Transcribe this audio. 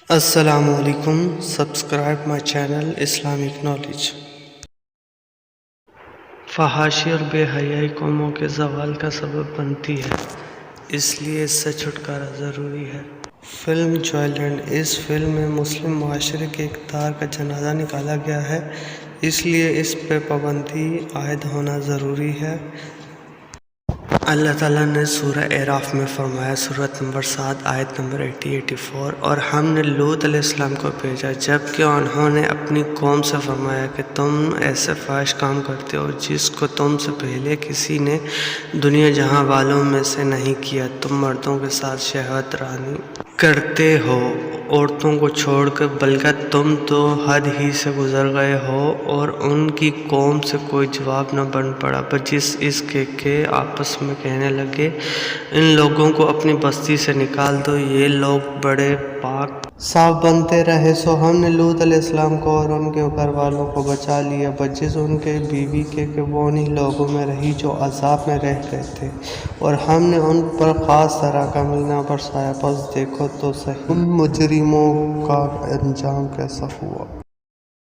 السلام علیکم. Subscribe my channel Islamic knowledge. فحاشی اور بے حیائی قوموں کے زوال کا سبب بنتی ہے، اس لیے اس سے چھٹکارا ضروری ہے. فلم جوائلنٹ. اس فلم میں مسلم معاشرے کے اقتدار کا جنازہ نکالا گیا ہے، اس لیے اس پہ پابندی عائد ہونا ضروری ہے. اللہ تعالیٰ نے سورہ اعراف میں فرمایا، سورۃ نمبر 7 آیت نمبر 84، اور ہم نے لوط علیہ السلام کو بھیجا جبکہ انہوں نے اپنی قوم سے فرمایا کہ تم ایسے فحش کام کرتے ہو جس کو تم سے پہلے کسی نے دنیا جہاں والوں میں سے نہیں کیا. تم مردوں کے ساتھ شہوت رانی کرتے ہو عورتوں کو چھوڑ کر، بلکہ تم تو حد ہی سے گزر گئے ہو. اور ان کی قوم سے کوئی جواب نہ بن پڑا بجز اس کے آپس میں کہنے لگے، ان لوگوں کو اپنی بستی سے نکال دو، یہ لوگ بڑے پاک صاف بنتے رہے. سو ہم نے لوط علیہ السلام کو اور ان کے گھر والوں کو بچا لیا بجز ان کے بیوی کے کہ وہ انہی لوگوں میں رہی جو عذاب میں رہ گئے تھے، اور ہم نے ان پر خاص طرح کا مینہ برسایا. پس دیکھو تو صحیح ان مجرموں کا انجام کیسا ہوا.